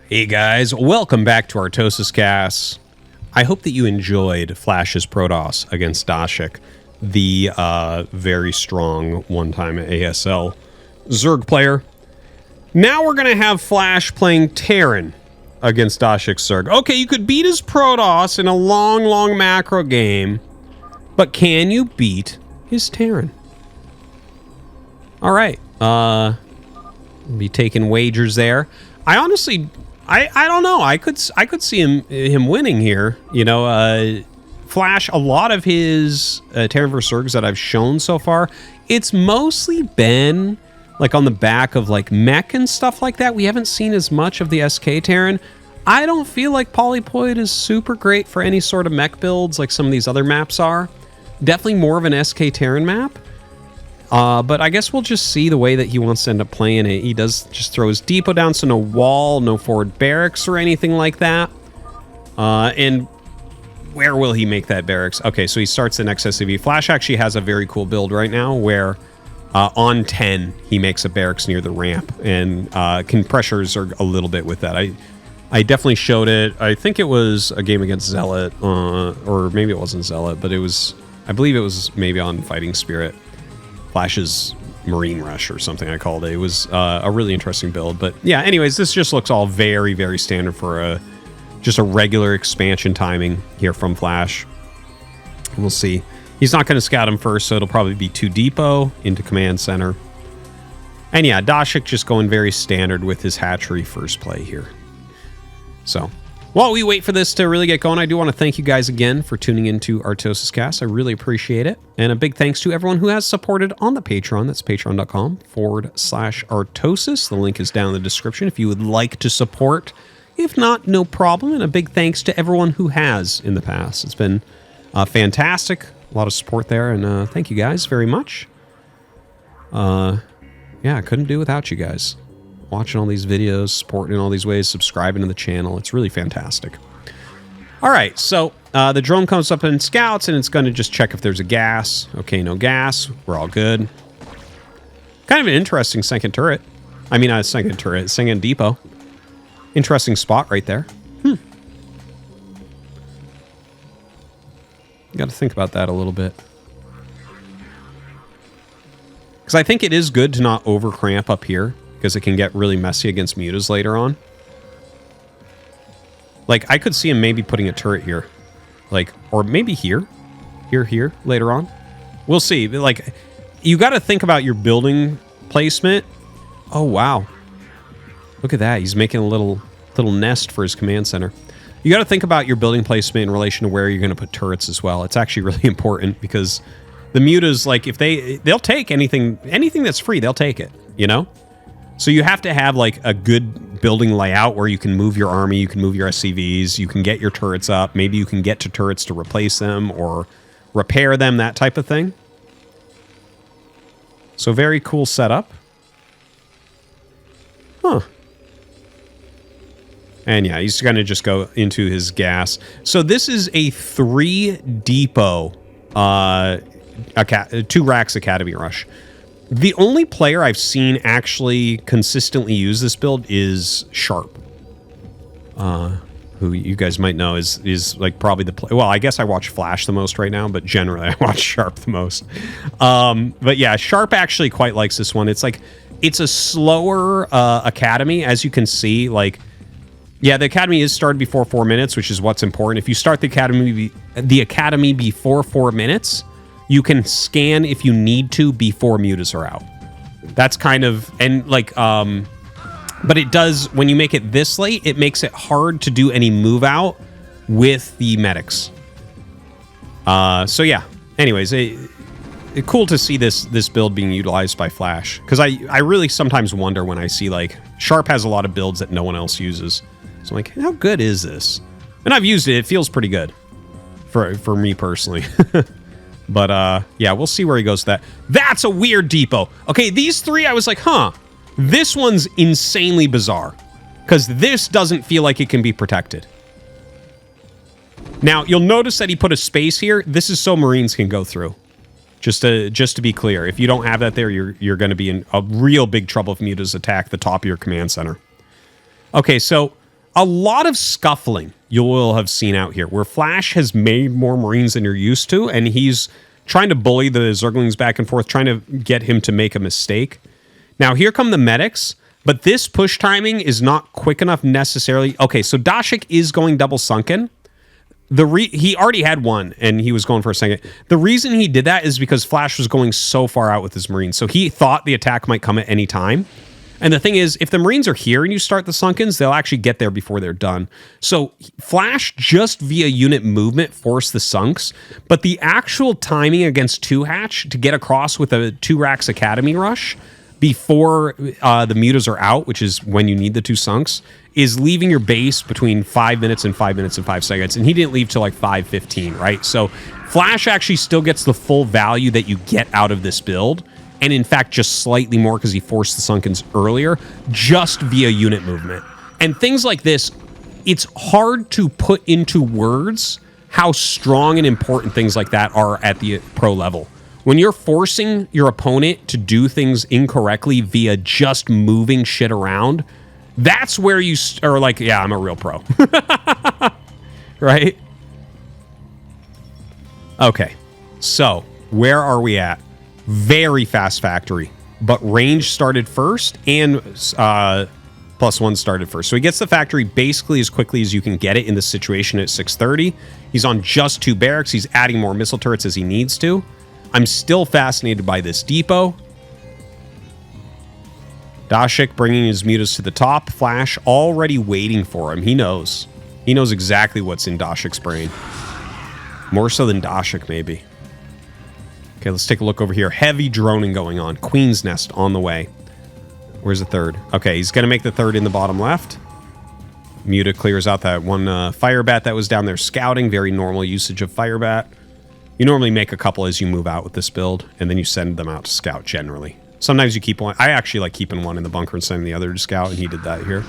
Hey guys, welcome back to ArtosisCasts. I hope that you enjoyed Flash's Protoss against Ddasik, the very strong one-time ASL Zerg player. Now we're going to have Flash playing Terran against Ddasik's Zerg. Okay, you could beat his Protoss in a long macro game, but can you beat his Terran? All right, be taking wagers there. I honestly, I don't know. I could see him winning here. You know, Flash. A lot of his Terran vs Zergs that I've shown so far, it's mostly been like on the back of like Mech and stuff like that. We haven't seen as much of the SK Terran. I don't feel like Polypoid is super great for any sort of mech builds like some of these other maps are. Definitely more of an SK Terran map. But I guess we'll just see the way that he wants to end up playing it. He does just throw his depot down, so no wall, no forward barracks or anything like that. And where will he make that barracks? Okay, so he starts the next SCV. Flash actually has a very cool build right now where on 10, he makes a barracks near the ramp and can pressure Zerg a little bit with that. I definitely showed it. I think it was a game against Zealot, or maybe it wasn't Zealot, but it was, I believe it was maybe on Fighting Spirit. Flash's Marine Rush or something I called it. It was a really interesting build. But yeah, anyways, this just looks all very standard for just a regular expansion timing here from Flash. We'll see. He's not going to scout him first, so it'll probably be 2 depot into command center. And yeah, Ddasik just going very standard with his hatchery first play here. So while we wait for this to really get going, I do want to thank you guys again for tuning into ArtosisCasts. I really appreciate it. And a big thanks to everyone who has supported on the Patreon. That's patreon.com/Artosis. The link is down in the description if you would like to support. If not, no problem. And a big thanks to everyone who has in the past. It's been fantastic. A lot of support there. And thank you guys very much. Yeah, I couldn't do without you guys. Watching all these videos, supporting in all these ways, subscribing to the channel. It's really fantastic. All right, so the drone comes up and scouts, and it's going to just check if there's a gas. Okay, no gas. We're all good. Kind of an interesting second turret. I mean, not a second turret, second depot. Interesting spot right there. Got to think about that a little bit. Because I think it is good to not over-cramp up here, because it can get really messy against mutas later on. Like, I could see him maybe putting a turret here. Like, or maybe here. Here, later on. We'll see. Like, you got to think about your building placement. Oh, wow. Look at that. He's making a little nest for his command center. You got to think about your building placement in relation to where you're going to put turrets as well. It's actually really important because the mutas, like, if they'll take anything that's free, they'll take it, you know? So you have to have like a good building layout where you can move your army, you can move your SCVs, you can get your turrets up. Maybe you can get to turrets to replace them or repair them, that type of thing. So very cool setup. Huh. And yeah, he's going to just go into his gas. So this is a 3 depot, 2 racks Academy Rush. The only player I've seen actually consistently use this build is Sharp, who you guys might know is like probably the well, I guess I watch Flash the most right now, but generally I watch Sharp the most. But yeah, Sharp actually quite likes this one. It's like it's a slower academy, as you can see. Like, yeah, the academy is started before 4 minutes, which is what's important. If you start the academy before 4 minutes, you can scan if you need to before mutas are out. That's kind of, and like, but it does, when you make it this late, it makes it hard to do any move out with the medics. So yeah, anyways, cool to see this build being utilized by Flash. Because I really sometimes wonder when I see like, Sharp has a lot of builds that no one else uses. So I'm like, how good is this? And I've used it, it feels pretty good. For me personally. But, yeah, we'll see where he goes with that. That's a weird depot. Okay, these 3, I was like, huh. This one's insanely bizarre. Because this doesn't feel like it can be protected. Now, you'll notice that he put a space here. This is so Marines can go through. Just to be clear. If you don't have that there, you're going to be in a real big trouble if mutas attack the top of your command center. Okay, so a lot of scuffling you will have seen out here, where Flash has made more Marines than you're used to, and he's trying to bully the Zerglings back and forth, trying to get him to make a mistake. Now, here come the medics, but this push timing is not quick enough necessarily. Okay, so Ddasik is going double sunken. He already had one, and he was going for a second. The reason he did that is because Flash was going so far out with his Marines, so he thought the attack might come at any time. And the thing is, if the Marines are here and you start the Sunkens, they'll actually get there before they're done. So Flash just via unit movement forced the Sunks, but the actual timing against 2-hatch to get across with a 2-racks Academy rush before the mutas are out, which is when you need the 2 Sunks, is leaving your base between 5 minutes and 5 minutes and 5 seconds. And he didn't leave till like 5:15, right? So Flash actually still gets the full value that you get out of this build. And in fact, just slightly more because he forced the Sunkens earlier, just via unit movement. And things like this, it's hard to put into words how strong and important things like that are at the pro level. When you're forcing your opponent to do things incorrectly via just moving shit around, that's where you are like, yeah, I'm a real pro. Right? Okay. So, where are we at? Very fast factory, but range started first and +1 started first. So he gets the factory basically as quickly as you can get it in this situation at 6:30. He's on just 2 barracks. He's adding more missile turrets as he needs to. I'm still fascinated by this depot. Ddasik bringing his mutas to the top. Flash already waiting for him. He knows. He knows exactly what's in Dasik's brain. More so than Ddasik, maybe. Okay, let's take a look over here. Heavy droning going on. Queen's Nest on the way. Where's the third? Okay, he's going to make the third in the bottom left. Muta clears out that one fire bat that was down there scouting. Very normal usage of fire bat. You normally make a couple as you move out with this build, and then you send them out to scout generally. Sometimes you keep one. I actually like keeping one in the bunker and sending the other to scout, and he did that here.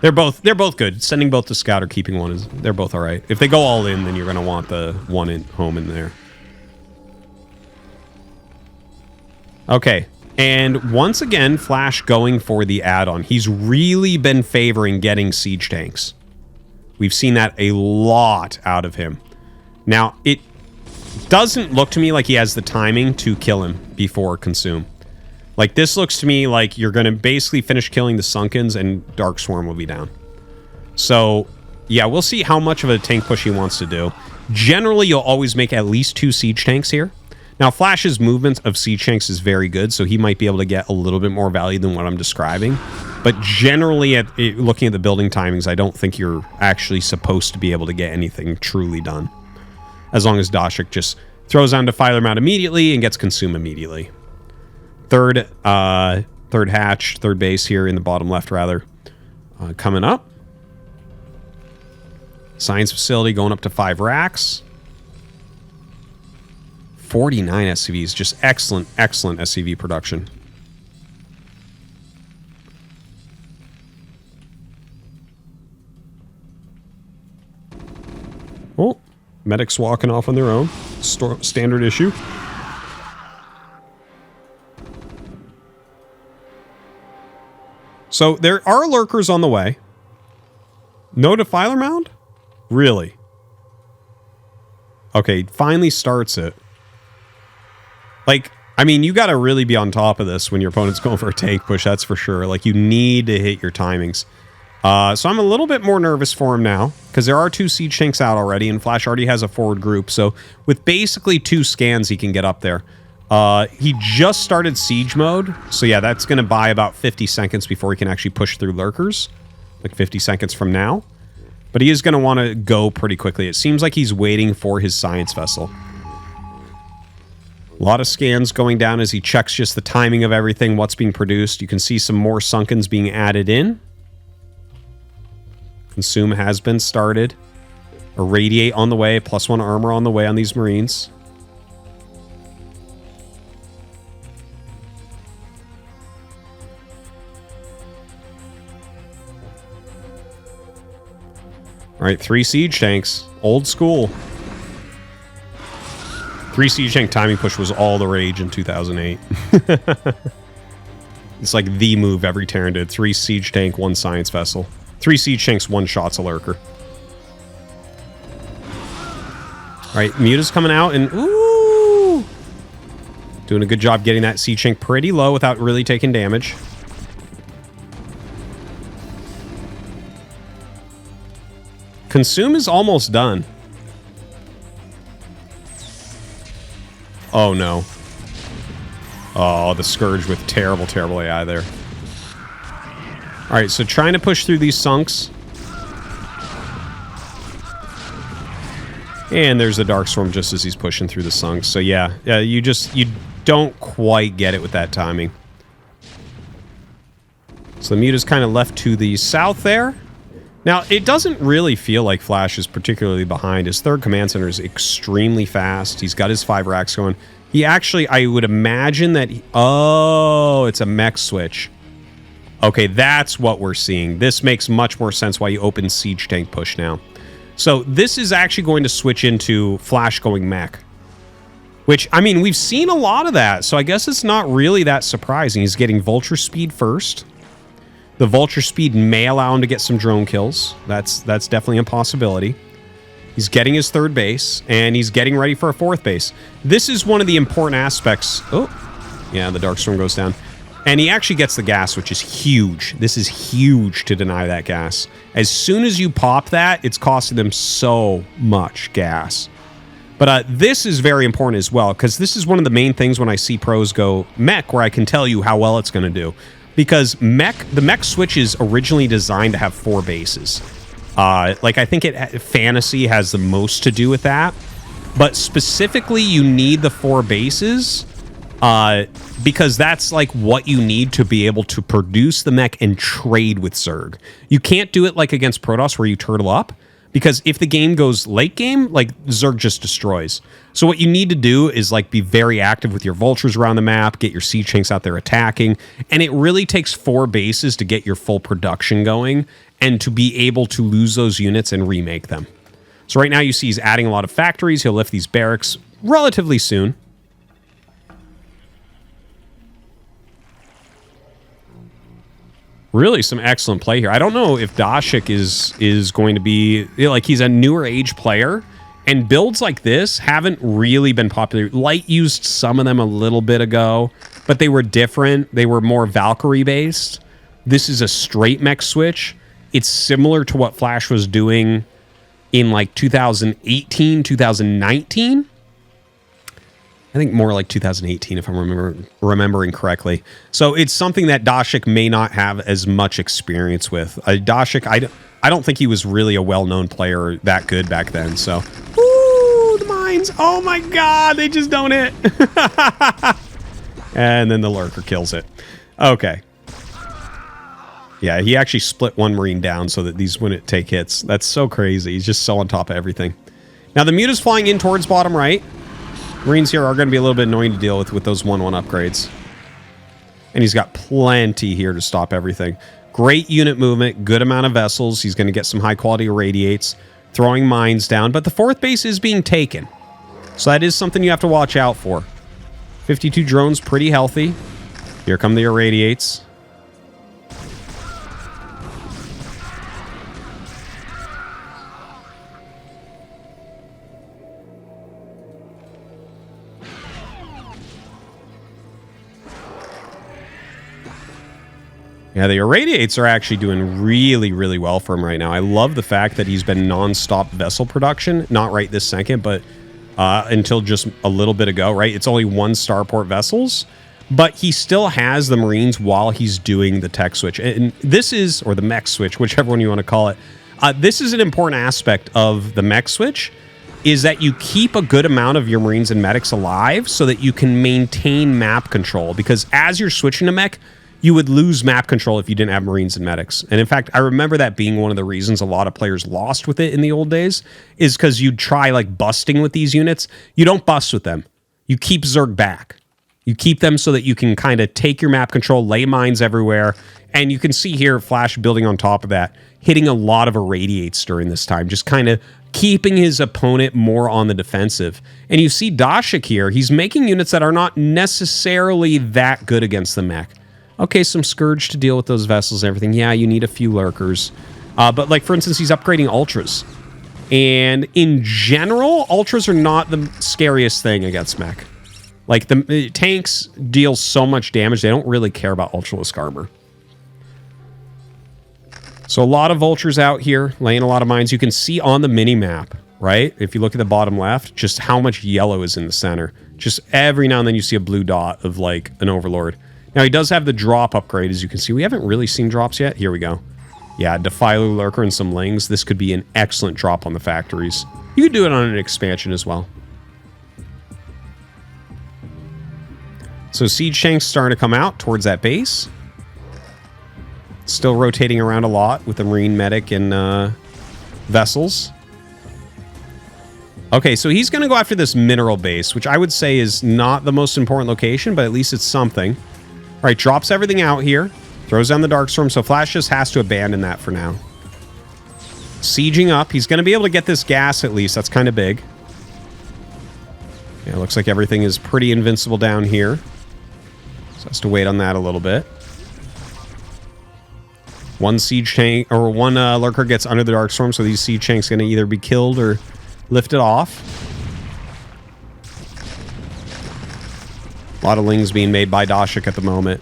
They're both good. Sending both to scout or keeping one they're both all right. If they go all in, then you're going to want the one in home in there. Okay, and once again, Flash going for the add-on. He's really been favoring getting siege tanks. We've seen that a lot out of him. Now, it doesn't look to me like he has the timing to kill him before consume. Like, this looks to me like you're going to basically finish killing the Sunkens and Dark Swarm will be down. So, yeah, we'll see how much of a tank push he wants to do. Generally, you'll always make at least 2 siege tanks here. Now, Flash's movement of siege tanks is very good, so he might be able to get a little bit more value than what I'm describing. But generally, looking at the building timings, I don't think you're actually supposed to be able to get anything truly done. As long as Ddasik just throws on Defiler Mount immediately and gets consumed immediately. Third hatch, third base here in the bottom left, rather. Coming up. Science facility going up to 5 racks. 49 SCVs, just excellent, excellent SCV production. Oh, medics walking off on their own. Standard issue. So there are lurkers on the way. No Defiler Mound? Really? Okay, finally starts it. Like, I mean, you got to really be on top of this when your opponent's going for a tank push, that's for sure. Like, you need to hit your timings. So I'm a little bit more nervous for him now, because there are 2 siege tanks out already, and Flash already has a forward group. So with basically 2 scans, he can get up there. He just started siege mode, so yeah, that's going to buy about 50 seconds before he can actually push through lurkers. Like 50 seconds from now. But he is going to want to go pretty quickly. It seems like he's waiting for his science vessel. A lot of scans going down as he checks just the timing of everything, what's being produced. You can see some more Sunkens being added in. Consume has been started. Irradiate on the way, +1 armor on the way on these Marines. All right, 3 siege tanks. Old school. 3 siege tank timing push was all the rage in 2008. It's like the move every Terran did. 3 siege tank, 1 science vessel. 3 siege tanks, 1 shot's a lurker. All right, Muta's coming out and ooh, doing a good job getting that siege tank pretty low without really taking damage. Consume is almost done. Oh no. Oh, the Scourge with terrible, terrible AI there. All right, so trying to push through these sunks. And there's the Darkstorm just as he's pushing through the sunks. So yeah, you don't quite get it with that timing. So the Muta's kind of left to the south there. Now, it doesn't really feel like Flash is particularly behind. His 3rd command center is extremely fast. He's got his 5 racks going. He actually, I would imagine that... oh, it's a mech switch. Okay, that's what we're seeing. This makes much more sense why you open siege tank push now. So this is actually going to switch into Flash going mech. Which, I mean, we've seen a lot of that. So I guess it's not really that surprising. He's getting Vulture Speed first. The Vulture Speed may allow him to get some drone kills. That's definitely a possibility. He's getting his 3rd base, and he's getting ready for a 4th base. This is one of the important aspects. Oh, yeah, the Darkstorm goes down. And he actually gets the gas, which is huge. This is huge to deny that gas. As soon as you pop that, it's costing them so much gas. But this is very important as well, because this is one of the main things when I see pros go mech, where I can tell you how well it's going to do. Because the mech switch is originally designed to have 4 bases. Like, I think Fantasy has the most to do with that. But specifically, you need the 4 bases because that's, like, what you need to be able to produce the mech and trade with Zerg. You can't do it, like, against Protoss where you turtle up. Because if the game goes late game, like, Zerg just destroys. So what you need to do is, like, be very active with your vultures around the map, get your siege tanks out there attacking, and it really takes 4 bases to get your full production going and to be able to lose those units and remake them. So right now you see he's adding a lot of factories. He'll lift these barracks relatively soon. Really some excellent play here. I don't know if Ddasik is going to be... you know, like, he's a newer age player, and builds like this haven't really been popular. Light used some of them a little bit ago, but they were different. They were more Valkyrie-based. This is a straight mech switch. It's similar to what Flash was doing in, like, 2018, 2019. I think more like 2018, if I'm remembering correctly. So it's something that Ddasik may not have as much experience with. Ddasik, I don't think he was really a well-known player that good back then. So, ooh, the mines! Oh my God, they just don't hit. And then the lurker kills it. Okay. Yeah, he actually split one Marine down so that these wouldn't take hits. That's so crazy. He's just so on top of everything. Now the Muta's flying in towards bottom right. Marines here are going to be a little bit annoying to deal with those 1-1 upgrades. And he's got plenty here to stop everything. Great unit movement, good amount of vessels. He's going to get some high-quality irradiates, throwing mines down. But the 4th base is being taken. So that is something you have to watch out for. 52 drones, pretty healthy. Here come the irradiates. Yeah, the irradiates are actually doing really, really well for him right now. I love the fact that he's been non-stop vessel production. Not right this second, but until just a little bit ago, right? It's only 1 starport vessels, but he still has the Marines while he's doing the tech switch. And this is, or the mech switch, whichever one you want to call it. This is an important aspect of the mech switch, is that you keep a good amount of your Marines and medics alive so that you can maintain map control. Because as you're switching to mech, you would lose map control if you didn't have Marines and medics. And in fact, I remember that being one of the reasons a lot of players lost with it in the old days, is because you'd try, like, busting with these units. You don't bust with them. You keep Zerg back. You keep them so that you can kind of take your map control, lay mines everywhere. And you can see here Flash building on top of that, hitting a lot of irradiates during this time, just kind of keeping his opponent more on the defensive. And you see Ddasik here, he's making units that are not necessarily that good against the mech. Okay, some Scourge to deal with those vessels and everything. Yeah, you need a few lurkers. But like, for instance, he's upgrading ultras. And in general, ultras are not the scariest thing against Mech. Like, the tanks deal so much damage, they don't really care about ultralisk armor. So a lot of vultures out here, laying a lot of mines. You can see on the mini-map, right? If you look at the bottom left, just how much yellow is in the center. Just every now and then you see a blue dot of, like, an overlord. Now, he does have the drop upgrade, as you can see. We haven't really seen drops yet. Here we go. Yeah, Defiler, Lurker, and some Lings. This could be an excellent drop on the factories. You could do it on an expansion as well. So Siege Tanks starting to come out towards that base. Still rotating around a lot with the Marine Medic and vessels. Okay, so he's going to go after this mineral base, which I would say is not the most important location, but at least it's something. All right, drops everything out here. Throws down the Darkstorm, so Flash just has to abandon that for now. Sieging up. He's going to be able to get this gas at least. That's kind of big. Yeah, it looks like everything is pretty invincible down here. So has to wait on that a little bit. One siege tank, or one lurker gets under the Darkstorm, so these siege tanks going to either be killed or lifted off. A lot of Lings being made by Ddasik at the moment.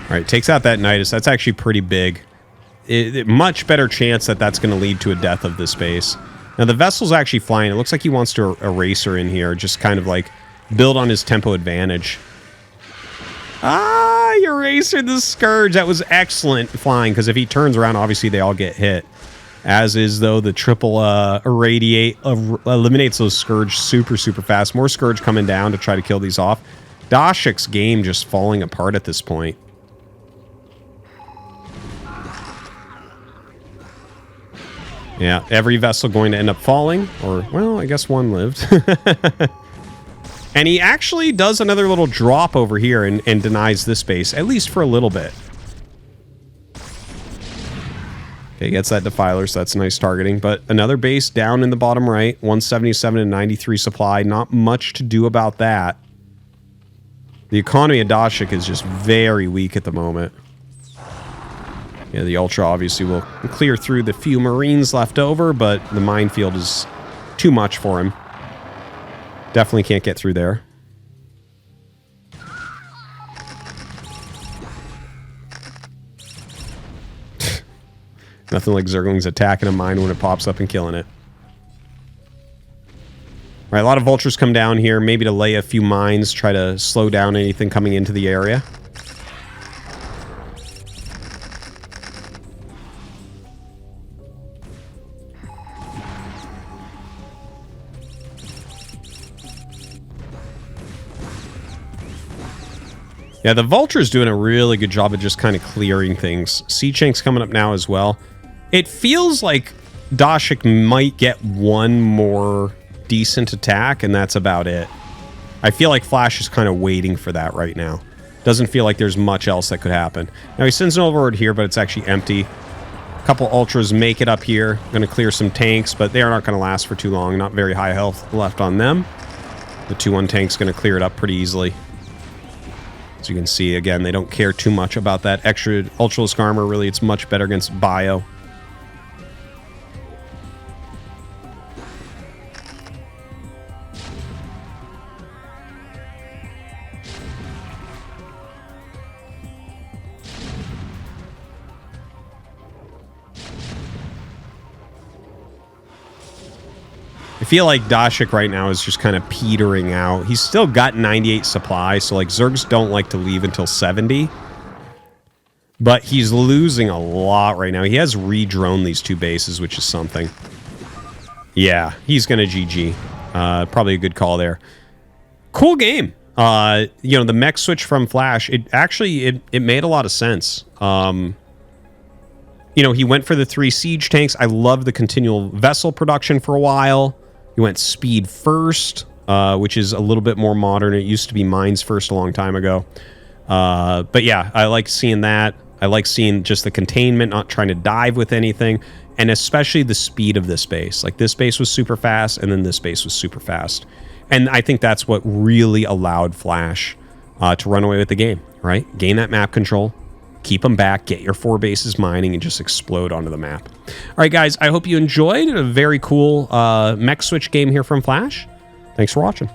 All right, takes out that Nidus. That's actually pretty big. Much better chance that that's going to lead to a death of this base. Now, the vessel's actually flying. It looks like he wants to erase her in here, just kind of like build on his tempo advantage. Ah, you eraser the Scourge. That was excellent flying, because if he turns around, obviously they all get hit. As is, though, the triple irradiate eliminates those Scourge super, super fast. More Scourge coming down to try to kill these off. Dasik's game just falling apart at this point. Yeah, every vessel going to end up falling. Or, well, I guess one lived. And he actually does another little drop over here and denies this base, at least for a little bit. Okay, gets that Defiler, so that's nice targeting. But another base down in the bottom right. 177 and 93 supply. Not much to do about that. The economy of Ddasik is just very weak at the moment. Yeah, the Ultra obviously will clear through the few Marines left over, but the minefield is too much for him. Definitely can't get through there. Nothing like Zerglings attacking a mine when it pops up and killing it. All right, a lot of vultures come down here, maybe to lay a few mines, try to slow down anything coming into the area. Yeah, the Vulture's doing a really good job of just kind of clearing things. Siege Tank's coming up now as well. It feels like Ddasik might get one more decent attack, and that's about it. I feel like Flash is kind of waiting for that right now. Doesn't feel like there's much else that could happen. Now, he sends an overlord here, but it's actually empty. A couple Ultras make it up here. Going to clear some tanks, but they are not going to last for too long. Not very high health left on them. The 2-1 tank's going to clear it up pretty easily. As you can see, again, they don't care too much about that extra Ultralisk armor. Really, it's much better against Bio. I feel like Ddasik right now is just kind of petering out. He's still got 98 supply, so like Zergs don't like to leave until 70. But he's losing a lot right now. He has re-droned these two bases, which is something. Yeah, he's going to GG. Probably a good call there. Cool game. You know, the mech switch from Flash, it actually made a lot of sense. You know, he went for the 3 siege tanks. I love the continual vessel production for a while. He went speed first, which is a little bit more modern. It used to be mines first a long time ago. But yeah, I like seeing that. I like seeing just the containment, not trying to dive with anything. and especially the speed of this base. Like this base was super fast, and then this base was super fast. And I think that's what really allowed Flash to run away with the game, right? Gain that map control, keep them back, get your 4 bases mining, and just explode onto the map. All right, guys, I hope you enjoyed a very cool mech switch game here from Flash. Thanks for watching.